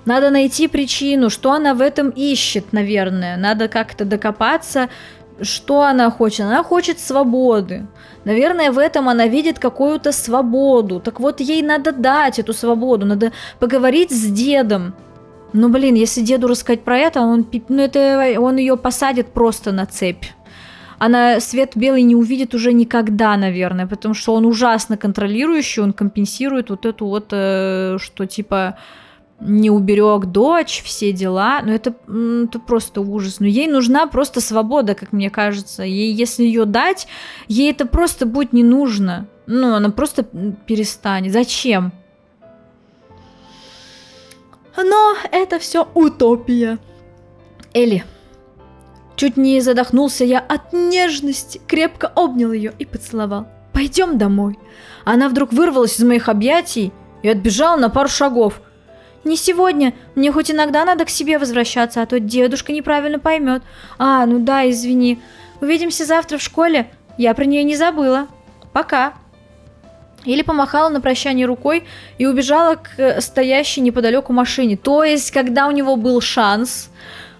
Надо найти причину, что она в этом ищет, наверное. Надо как-то докопаться, что она хочет. Она хочет свободы. Наверное, в этом она видит какую-то свободу. Так вот, ей надо дать эту свободу. Надо поговорить с дедом. Ну, блин, если деду рассказать про это, он ее посадит просто на цепь. Она свет белый не увидит уже никогда, наверное, потому что он ужасно контролирующий, он компенсирует вот эту вот, что типа не уберег дочь, все дела. Но это просто ужас. Но ей нужна просто свобода, как мне кажется. Ей, если ее дать, ей это просто будет не нужно. Ну, она просто перестанет. Зачем? Но это все утопия. Элли. Чуть не задохнулся я от нежности, крепко обнял ее и поцеловал. Пойдем домой. Она вдруг вырвалась из моих объятий и отбежала на пару шагов. Не сегодня. Мне хоть иногда надо к себе возвращаться, а то дедушка неправильно поймет. А, ну да, извини. Увидимся завтра в школе. Я про нее не забыла. Пока. Или помахала на прощание рукой и убежала к стоящей неподалеку машине. То есть, когда у него был шанс,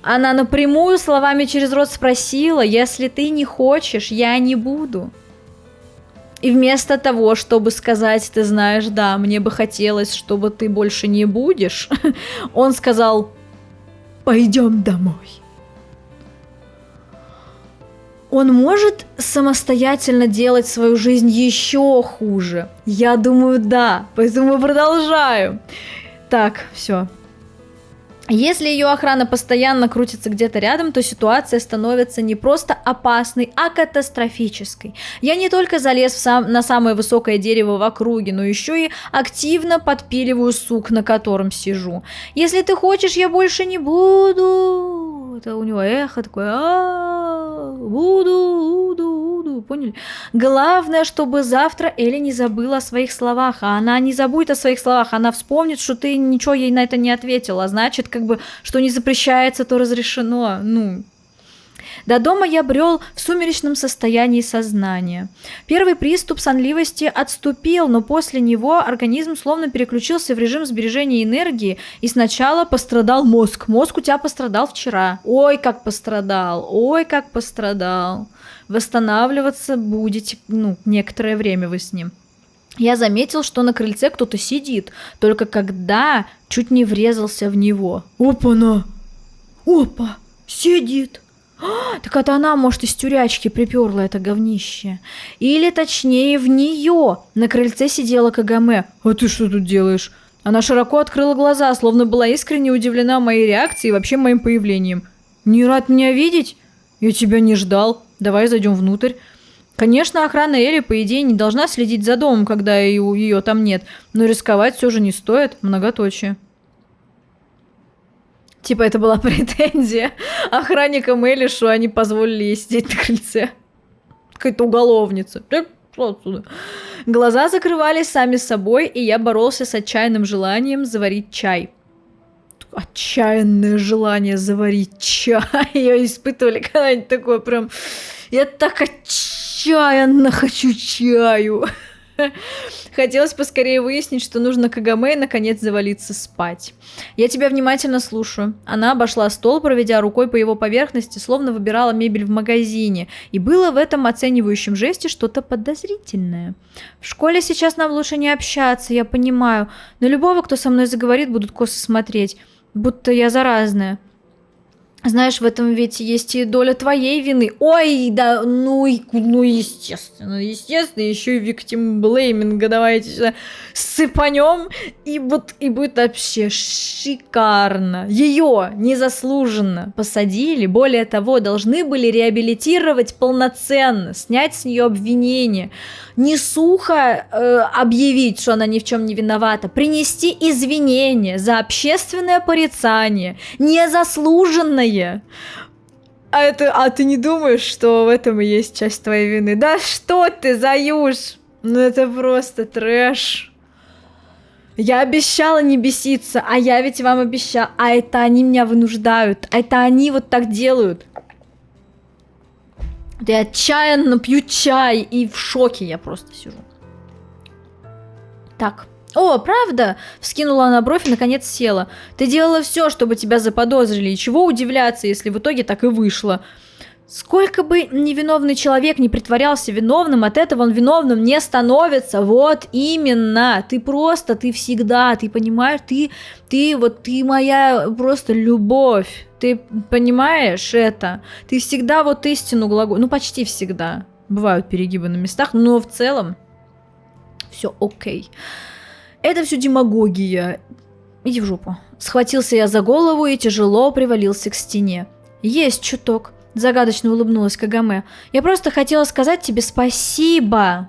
она напрямую словами через рот спросила: если ты не хочешь, я не буду. И вместо того, чтобы сказать: ты знаешь, да, мне бы хотелось, чтобы ты больше не будешь, он сказал: пойдем домой. Он может самостоятельно делать свою жизнь еще хуже? Я думаю, да, поэтому мы продолжаем. Так, все. Если ее охрана постоянно крутится где-то рядом, то ситуация становится не просто опасной, а катастрофической. Я не только залез на самое высокое дерево в округе, но еще и активно подпиливаю сук, на котором сижу. Если ты хочешь, я больше не буду. Это у него эхо такое. Буду. Поняли? Главное, чтобы завтра Элли не забыла о своих словах. А она не забудет о своих словах. Она вспомнит, что ты ничего ей на это не ответила. Значит, как бы, что не запрещается, то разрешено. До дома я брел в сумеречном состоянии сознания. Первый приступ сонливости отступил, но после него организм словно переключился в режим сбережения энергии, и сначала пострадал мозг. Мозг у тебя пострадал вчера. Ой, как пострадал. Восстанавливаться будете, некоторое время вы с ним. Я заметил, что на крыльце кто-то сидит, только когда чуть не врезался в него. Опа-на! Опа! Сидит! Так это она, может, из тюрячки приперла это говнище. Или, точнее, в нее. На крыльце сидела Кагаме. А ты что тут делаешь? Она широко открыла глаза, словно была искренне удивлена моей реакцией и вообще моим появлением. Не рад меня видеть? Я тебя не ждал. Давай зайдем внутрь. Конечно, охрана Элли, по идее, не должна следить за домом, когда ее там нет, но рисковать все же не стоит, многоточие. Типа это была претензия охранникам Элли, что они позволили ей сидеть на крыльце. Какая-то уголовница. Отсюда. Глаза закрывались сами собой, и я боролся с отчаянным желанием заварить чай. Отчаянное желание заварить чай. Я испытывали когда-нибудь такое прям... Я так отчаянно хочу чаю. Хотелось поскорее выяснить, что нужно Кагаме и наконец завалиться спать. Я тебя внимательно слушаю. Она обошла стол, проведя рукой по его поверхности, словно выбирала мебель в магазине. И было в этом оценивающем жесте что-то подозрительное. В школе сейчас нам лучше не общаться, я понимаю. Но любого, кто со мной заговорит, будут косо смотреть. Будто я заразная. Знаешь, в этом ведь есть и доля твоей вины. Ой, да, естественно, еще и victim blaming, давайте сюда сыпанем, и будет вообще шикарно. Ее незаслуженно посадили, более того, должны были реабилитировать полноценно, снять с нее обвинение, не сухо объявить, что она ни в чем не виновата, принести извинения за общественное порицание, незаслуженное. А ты не думаешь, что в этом и есть часть твоей вины? Да что ты, Заюш? Ну это просто трэш. Я обещала не беситься, а я ведь вам обещала. А это они меня вынуждают. А это они вот так делают. Я отчаянно пью чай и в шоке я просто сижу. Так. О, правда? Вскинула она бровь и наконец села. Ты делала все, чтобы тебя заподозрили. И чего удивляться, если в итоге так и вышло? Сколько бы невиновный человек не притворялся виновным, от этого он виновным не становится. Вот именно. Ты всегда, ты понимаешь, ты моя просто любовь. Ты понимаешь это? Ты всегда вот истину глаголь. Ну, почти всегда. Бывают перегибы на местах, но в целом все окей. Это все демагогия. Иди в жопу. Схватился я за голову и тяжело привалился к стене. Есть чуток. Загадочно улыбнулась Кагаме. Я просто хотела сказать тебе спасибо.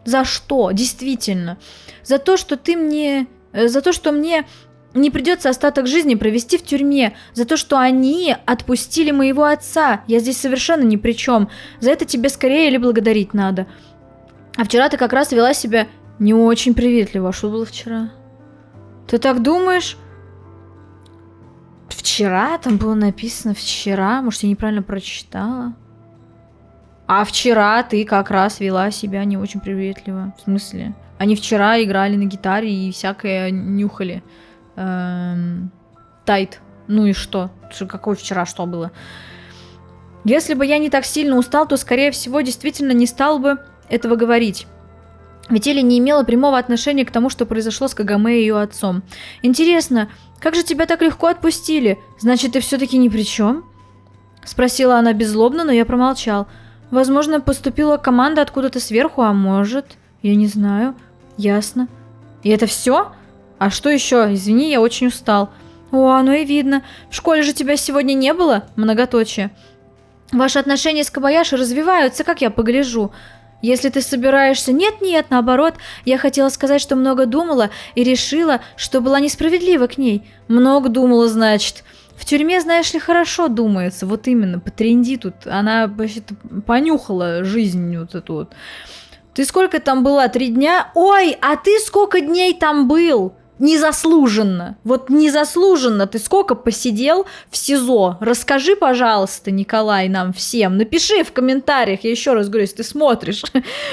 За что? Действительно. За то, что мне не придется остаток жизни провести в тюрьме. За то, что они отпустили моего отца. Я здесь совершенно ни при чем. За это тебе скорее или благодарить надо. А вчера ты как раз вела себя не очень приветливо. А что было вчера? Ты так думаешь? Вчера там было написано вчера. Может, я неправильно прочитала? А вчера ты как раз вела себя не очень приветливо. В смысле? Они вчера играли на гитаре и всякое нюхали. Тайт. Ну и что? Какое вчера что было? Если бы я не так сильно устал, то, скорее всего, действительно не стал бы этого говорить. Ведь Элли не имела прямого отношения к тому, что произошло с Кагаме и ее отцом. Интересно, как же тебя так легко отпустили? Значит, ты все-таки ни при чем? Спросила она беззлобно, но я промолчал. Возможно, поступила команда откуда-то сверху, а может... Я не знаю. Ясно. И это все? А что еще? Извини, я очень устал. О, оно и видно. В школе же тебя сегодня не было? Многоточие. Ваши отношения с Кобаяши развиваются, как я погляжу. Если ты собираешься... Нет, наоборот. Я хотела сказать, что много думала и решила, что была несправедлива к ней. Много думала, значит. В тюрьме, знаешь ли, хорошо думается. Вот именно, потренди тут. Она вообще-то понюхала жизнь вот эту вот. Ты сколько там была? 3 дня? Ой, а ты сколько дней там был? Незаслуженно. Вот незаслуженно. Ты сколько посидел в СИЗО? Расскажи, пожалуйста, Николай, нам всем. Напиши в комментариях, я еще раз говорю, если ты смотришь,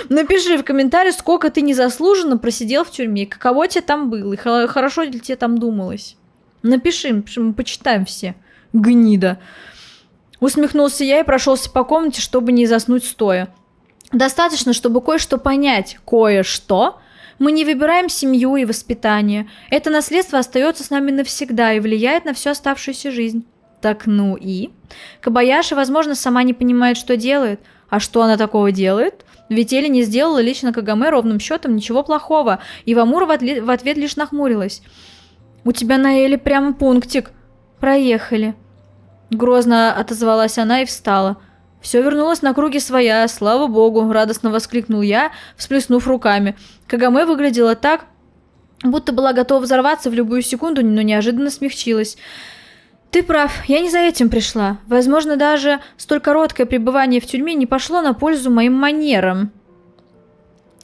напиши в комментариях, сколько ты незаслуженно просидел в тюрьме, каково тебе там было, и хорошо ли тебе там думалось. Напиши, мы почитаем все. Гнида. Усмехнулся я и прошелся по комнате, чтобы не заснуть стоя. Достаточно, чтобы кое-что понять. Кое-что? Мы не выбираем семью и воспитание. Это наследство остается с нами навсегда и влияет на всю оставшуюся жизнь. Так ну и? Кобаяши, возможно, сама не понимает, что делает. А что она такого делает? Ведь Элли не сделала лично Кагаме ровным счетом ничего плохого, и Вамура в ответ лишь нахмурилась. «У тебя на Элли прямо пунктик. Проехали». Грозно отозвалась она и встала. «Все вернулось на круги своя, слава богу!» – радостно воскликнул я, всплеснув руками. Кагаме выглядела так, будто была готова взорваться в любую секунду, но неожиданно смягчилась. «Ты прав, я не за этим пришла. Возможно, даже столь короткое пребывание в тюрьме не пошло на пользу моим манерам.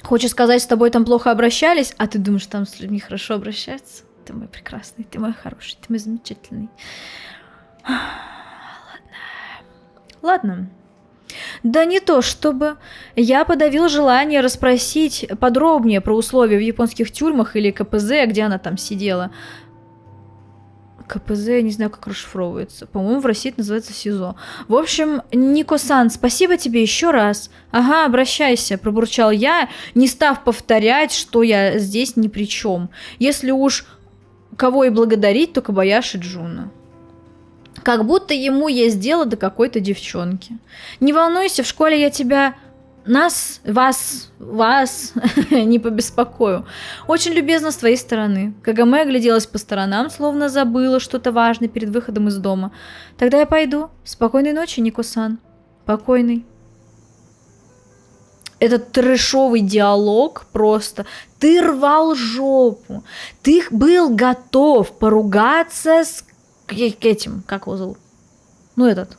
Хочешь сказать, с тобой там плохо обращались, а ты думаешь, там с людьми хорошо обращаются? Ты мой прекрасный, ты мой хороший, ты мой замечательный. Ладно. Да не то чтобы. Я подавил желание расспросить подробнее про условия в японских тюрьмах или КПЗ, где она там сидела. КПЗ, я не знаю, как расшифровывается. По-моему, в России это называется СИЗО. В общем, Нико-сан, спасибо тебе еще раз. Ага, обращайся, пробурчал я, не став повторять, что я здесь ни при чем. Если уж кого и благодарить, то Кобаяши Джуна. Как будто ему есть дело до какой-то девчонки. Не волнуйся, в школе я тебя... вас не побеспокою. Очень любезно с твоей стороны. Кагаме огляделась по сторонам, словно забыла что-то важное перед выходом из дома. Тогда я пойду. Спокойной ночи, Нико-сан. Спокойной. Этот трэшовый диалог просто. Ты рвал жопу. Ты был готов поругаться с этим, как его зовут? Ну, этот,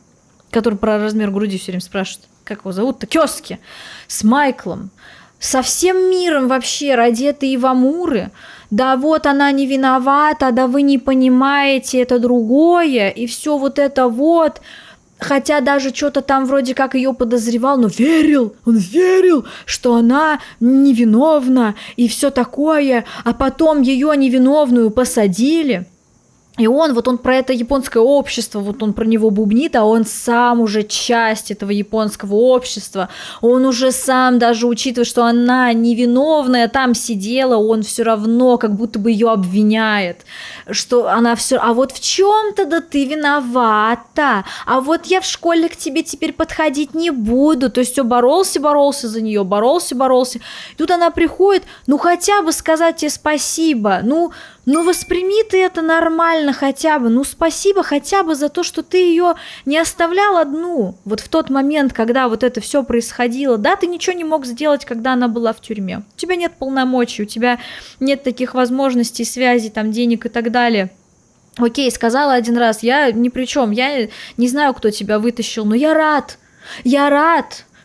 который про размер груди все время спрашивает. Как его зовут-то? Кёски. С Майклом. Со всем миром вообще ради этой Ивамуры. Да вот она не виновата, да вы не понимаете, это другое. И все вот это вот. Хотя даже что-то там вроде как ее подозревал, но он верил, что она невиновна и все такое. А потом ее невиновную посадили. И он про это японское общество, вот он про него бубнит, а он сам уже часть этого японского общества. Он уже сам, даже учитывая, что она невиновная там сидела, он все равно как будто бы ее обвиняет. Что она все... А вот в чем-то да ты виновата. А вот я в школе к тебе теперь подходить не буду. То есть все боролся за нее, боролся. И тут она приходит, ну хотя бы сказать тебе спасибо, ну восприми ты это нормально хотя бы, ну спасибо хотя бы за то, что ты ее не оставлял одну, вот в тот момент, когда вот это все происходило, да, ты ничего не мог сделать, когда она была в тюрьме, у тебя нет полномочий, у тебя нет таких возможностей, связей, там, денег и так далее. Окей, сказала один раз, я ни при чем, я не знаю, кто тебя вытащил, но я рад,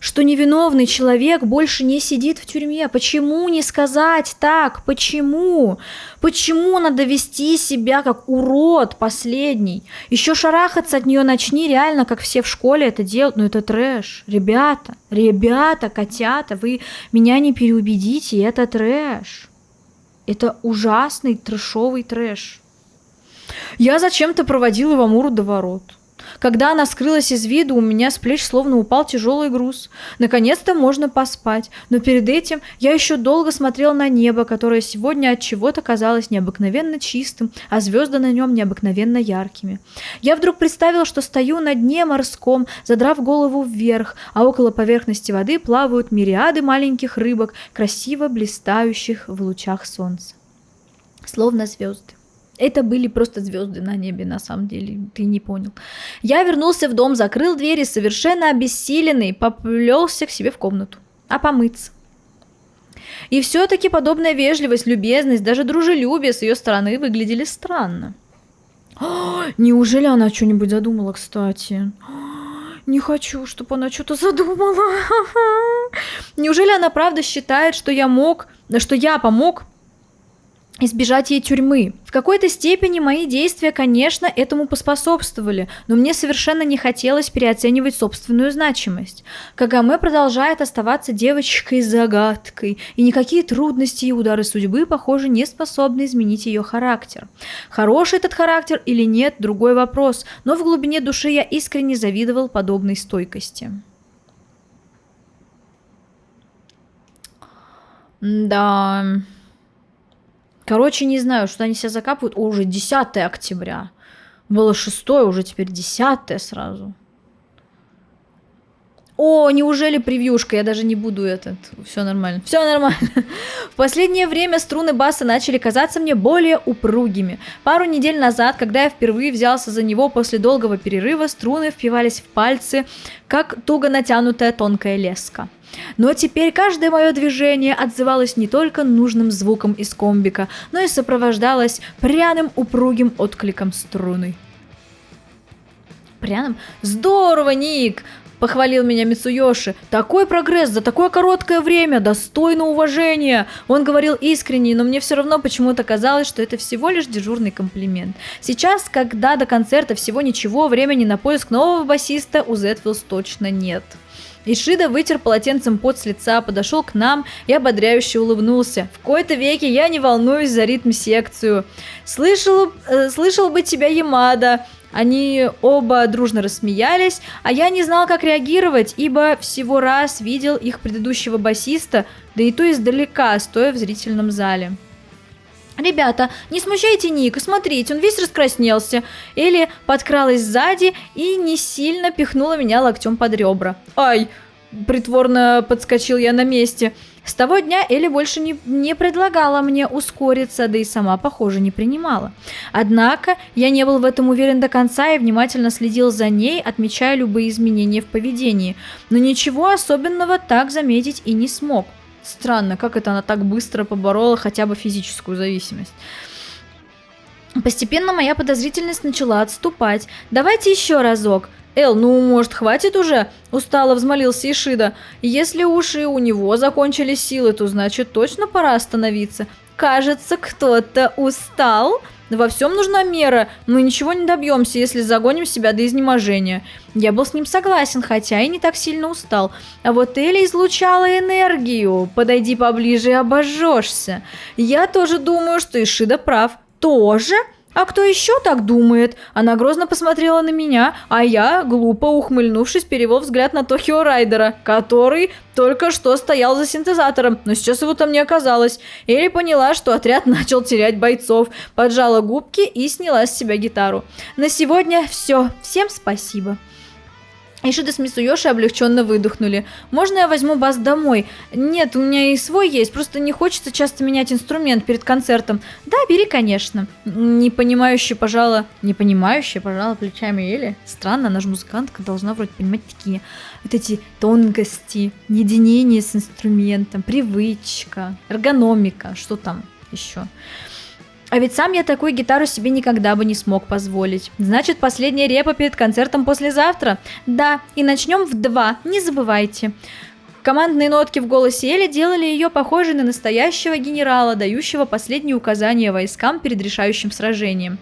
что невиновный человек больше не сидит в тюрьме. Почему не сказать так? Почему? Почему надо вести себя как урод последний? Еще шарахаться от нее начни, реально, как все в школе это делают. Ну это трэш. Ребята, котята, вы меня не переубедите, это трэш. Это ужасный трэшовый трэш. Я зачем-то проводила Ивамуру до ворот. Когда она скрылась из виду, у меня с плеч словно упал тяжелый груз. Наконец-то можно поспать. Но перед этим я еще долго смотрел на небо, которое сегодня от чего-то казалось необыкновенно чистым, а звезды на нем необыкновенно яркими. Я вдруг представил, что стою на дне морском, задрав голову вверх, а около поверхности воды плавают мириады маленьких рыбок, красиво блистающих в лучах солнца. Словно звезды. Это были просто звезды на небе, на самом деле, ты не понял. Я вернулся в дом, закрыл дверь и совершенно обессиленный поплелся к себе в комнату. А помыться? И все-таки подобная вежливость, любезность, даже дружелюбие с ее стороны выглядели странно. Неужели она что-нибудь задумала, кстати? Не хочу, чтобы она что-то задумала. Неужели она правда считает, что я помог избежать ей тюрьмы? В какой-то степени мои действия, конечно, этому поспособствовали, но мне совершенно не хотелось переоценивать собственную значимость. Кагаме продолжает оставаться девочкой-загадкой, и никакие трудности и удары судьбы, похоже, не способны изменить ее характер. Хороший этот характер или нет – другой вопрос, но в глубине души я искренне завидовал подобной стойкости. Да... Короче, не знаю, что они себя закапывают. О, уже 10 октября. Было 6, уже теперь 10 сразу. О, неужели превьюшка? Я даже не буду Все нормально. Все нормально. В последнее время струны баса начали казаться мне более упругими. Пару недель назад, когда я впервые взялся за него после долгого перерыва, струны впивались в пальцы, как туго натянутая тонкая леска. Но теперь каждое мое движение отзывалось не только нужным звуком из комбика, но и сопровождалось пряным упругим откликом струны. Пряным? Здорово, Ник! Похвалил меня Мицуёши. Такой прогресс за такое короткое время, достойно уважения. Он говорил искренне, но мне все равно почему-то казалось, что это всего лишь дежурный комплимент. Сейчас, когда до концерта всего ничего, времени на поиск нового басиста у Зетфилс точно нет. Ишида вытер полотенцем пот с лица, подошел к нам и ободряюще улыбнулся. В кои-то веки я не волнуюсь за ритм-секцию. Слышал бы тебя, Ямада. Они оба дружно рассмеялись, а я не знал, как реагировать, ибо всего раз видел их предыдущего басиста, да и то издалека, стоя в зрительном зале. «Ребята, не смущайте Ника, смотрите, он весь раскраснелся». Элли подкралась сзади и не сильно пихнула меня локтем под ребра. «Ай!» – притворно подскочил я на месте. С того дня Элли больше не предлагала мне ускориться, да и сама, похоже, не принимала. Однако я не был в этом уверен до конца и внимательно следил за ней, отмечая любые изменения в поведении. Но ничего особенного так заметить и не смог. Странно, как это она так быстро поборола хотя бы физическую зависимость. Постепенно моя подозрительность начала отступать. «Давайте еще разок». «Эл, ну, может, хватит уже?» – устало взмолился Ишида. «Если уж и у него закончились силы, то значит точно пора остановиться. Кажется, кто-то устал. Во всем нужна мера. Мы ничего не добьемся, если загоним себя до изнеможения». Я был с ним согласен, хотя и не так сильно устал. А вот Элли излучала энергию. Подойди поближе и обожжешься. Я тоже думаю, что Ишида прав. Тоже? «А кто еще так думает?» Она грозно посмотрела на меня, а я, глупо ухмыльнувшись, перевел взгляд на Тохио Райдера, который только что стоял за синтезатором, но сейчас его там не оказалось. Элли поняла, что отряд начал терять бойцов, поджала губки и сняла с себя гитару. «На сегодня все. Всем спасибо». Ишида с Мицуёши облегченно выдохнули. «Можно я возьму бас домой?» «Нет, у меня и свой есть, просто не хочется часто менять инструмент перед концертом». «Да, бери, конечно». Непонимающе пожала плечами Элли. Странно, она же музыкантка, должна вроде понимать такие вот эти тонкости, единение с инструментом, привычка, эргономика, что там еще. А ведь сам я такую гитару себе никогда бы не смог позволить. Значит, последняя репа перед концертом послезавтра? Да, и начнем в 2, не забывайте. Командные нотки в голосе Эли делали ее похожей на настоящего генерала, дающего последние указания войскам перед решающим сражением.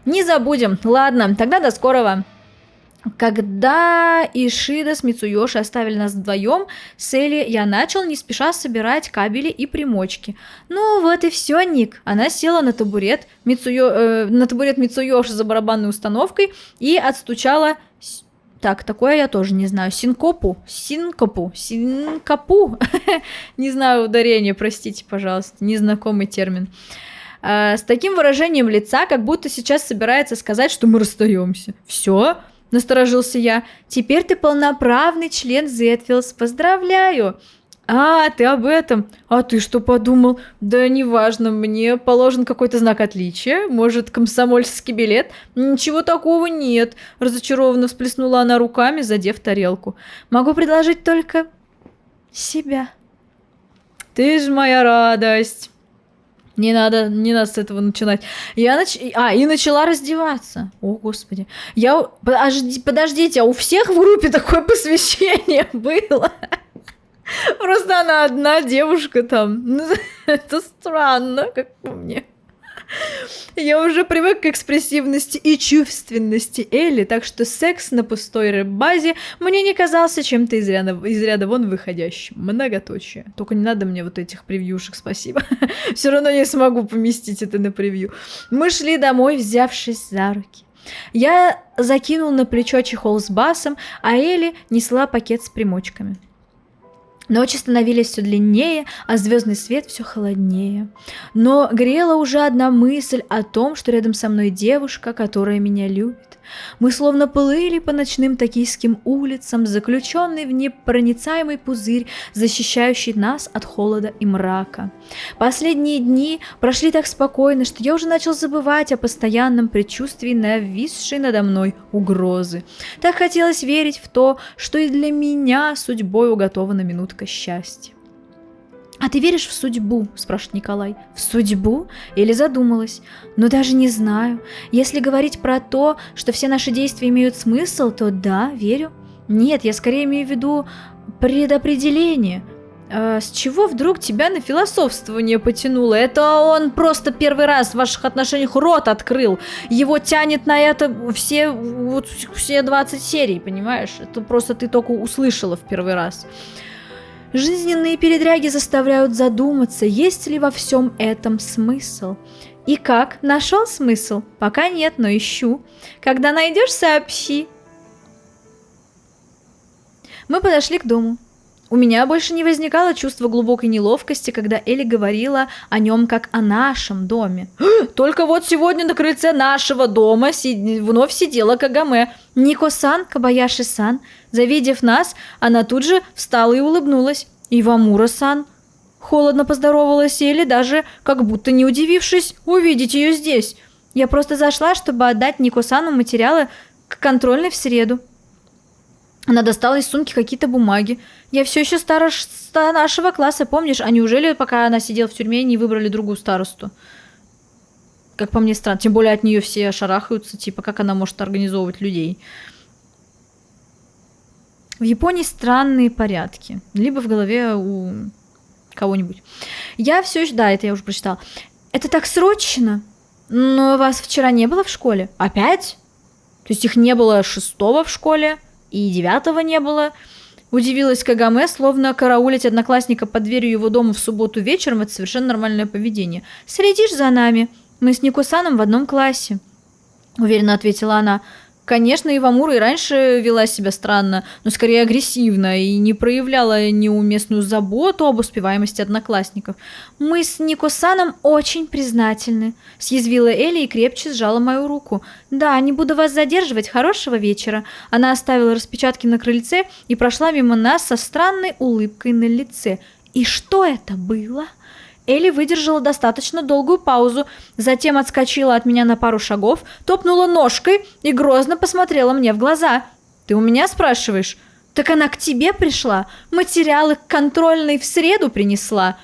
Не забудем. Ладно, тогда до скорого. Когда Ишида с Мицуёши оставили нас вдвоем с Элли, я начал не спеша собирать кабели и примочки. Ну вот и все, Ник. Она села на табурет Мицуёши за барабанной установкой и отстучала... Так, такое я тоже не знаю. Синкопу. Не знаю ударение, простите, пожалуйста. Незнакомый термин. С таким выражением лица, как будто сейчас собирается сказать, что мы расстаемся. Все? Насторожился я. Теперь ты полноправный член Зетфилдс. Поздравляю. А, ты об этом. А ты что подумал? Да неважно, мне положен какой-то знак отличия. Может, комсомольский билет? Ничего такого нет. Разочарованно всплеснула она руками, задев тарелку. Могу предложить только себя. Ты ж моя радость. Не надо с этого начинать. И начала раздеваться. О, Господи. Подождите, а у всех в группе такое посвящение было? Просто она одна девушка там. Это странно, как по мне. Я уже привык к экспрессивности и чувственности Элли, так что секс на пустой рэп-базе мне не казался чем-то из ряда вон выходящим. Многоточие. Только не надо мне вот этих превьюшек, спасибо. Все равно не смогу поместить это на превью. Мы шли домой, взявшись за руки. Я закинул на плечо чехол с басом, а Элли несла пакет с примочками. Ночи становились все длиннее, а звездный свет все холоднее. Но грела уже одна мысль о том, что рядом со мной девушка, которая меня любит. Мы словно плыли по ночным токийским улицам, заключенный в непроницаемый пузырь, защищающий нас от холода и мрака. Последние дни прошли так спокойно, что я уже начал забывать о постоянном предчувствии нависшей надо мной угрозы. Так хотелось верить в то, что и для меня судьбой уготована минутка счастья. «А ты веришь в судьбу?» – спрашивает Николай. «В судьбу?» Или задумалась. «Ну, даже не знаю. Если говорить про то, что все наши действия имеют смысл, то да, верю. Нет, я скорее имею в виду предопределение. С чего вдруг тебя на философствование потянуло? Это он просто первый раз в ваших отношениях рот открыл. Его тянет на это все 20 серий, понимаешь? Это просто ты только услышала в первый раз». Жизненные передряги заставляют задуматься, есть ли во всем этом смысл. И как? Нашел смысл? Пока нет, но ищу. Когда найдешь, сообщи. Мы подошли к дому. У меня больше не возникало чувства глубокой неловкости, когда Элли говорила о нем как о нашем доме. Только вот сегодня на крыльце нашего дома вновь сидела Кагаме. Нико-сан, Кабаяши-сан. Завидев нас, она тут же встала и улыбнулась. Ивамура-сан. Холодно поздоровалась Элли, даже как будто не удивившись увидеть ее здесь. Я просто зашла, чтобы отдать Нико-сану материалы к контрольной в среду. Она достала из сумки какие-то бумаги. Я все еще староста нашего класса, помнишь? А неужели, пока она сидела в тюрьме, не выбрали другую старосту? Как по мне, странно. Тем более от нее все шарахаются, типа, как она может организовывать людей. В Японии странные порядки. Либо в голове у кого-нибудь. Я все еще... Да, это я уже прочитала. Это так срочно. Но вас вчера не было в школе? Опять? То есть их не было 6-го в школе? И 9-го не было. Удивилась Кагаме, словно караулить одноклассника под дверью его дома в субботу вечером – это совершенно нормальное поведение. «Следишь за нами? Мы с Нико-саном в одном классе», – уверенно ответила она. Конечно, Ивамура и раньше вела себя странно, но скорее агрессивно и не проявляла неуместную заботу об успеваемости одноклассников. «Мы с Нико-саном очень признательны», – съязвила Элли и крепче сжала мою руку. «Да, не буду вас задерживать. Хорошего вечера». Она оставила распечатки на крыльце и прошла мимо нас со странной улыбкой на лице. И что это было? Элли выдержала достаточно долгую паузу, затем отскочила от меня на пару шагов, топнула ножкой и грозно посмотрела мне в глаза. «Ты у меня спрашиваешь?» «Так она к тебе пришла? Материалы к контрольной в среду принесла?»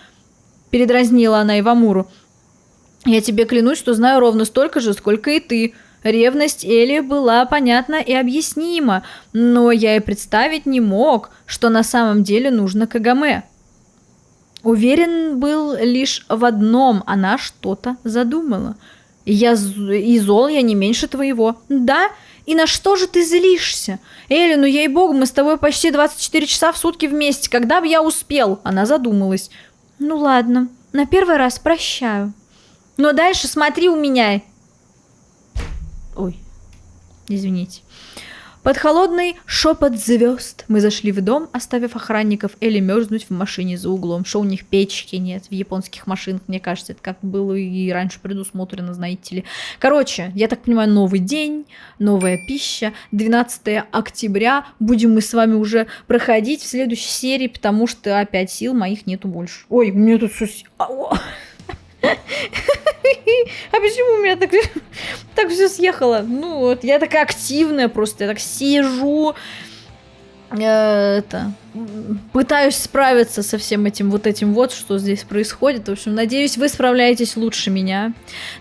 Передразнила она Ивамуру. Я тебе клянусь, что знаю ровно столько же, сколько и ты. Ревность Элли была понятна и объяснима, но я и представить не мог, что на самом деле нужно Кагаме. Уверен был лишь в одном, она что-то задумала. И зол я не меньше твоего. Да? И на что же ты злишься? Элли, ну ей-богу, мы с тобой почти 24 часа в сутки вместе. Когда бы я успел? Она задумалась. Ну ладно, на первый раз прощаю. Но дальше смотри у меня. Ой, извините. Под холодный шепот звезд мы зашли в дом, оставив охранников Элли мерзнуть в машине за углом. Что у них печки нет в японских машинах, мне кажется, это как было и раньше предусмотрено, знаете ли. Короче, я так понимаю, новый день, новая пища, 12 октября. Будем мы с вами уже проходить в следующей серии, потому что опять сил моих нету больше. Ой, у меня тут все... А почему у меня так все съехало? Ну вот, я такая активная просто, я так сижу, пытаюсь справиться со всем этим вот, что здесь происходит. В общем, надеюсь, вы справляетесь лучше меня.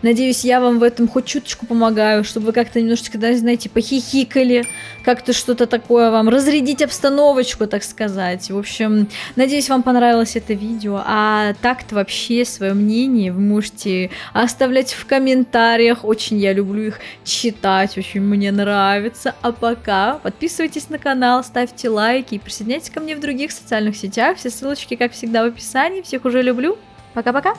Надеюсь, я вам в этом хоть чуточку помогаю, чтобы вы как-то немножечко, знаете, похихикали, как-то что-то такое вам, разрядить обстановочку, так сказать. В общем, надеюсь, вам понравилось это видео. А так-то вообще свое мнение вы можете оставлять в комментариях. Очень я люблю их читать, очень мне нравится. А пока подписывайтесь на канал, ставьте лайки и присоединяйтесь ко мне в других социальных сетях. Все ссылочки, как всегда, в описании. Всех уже люблю. Пока-пока!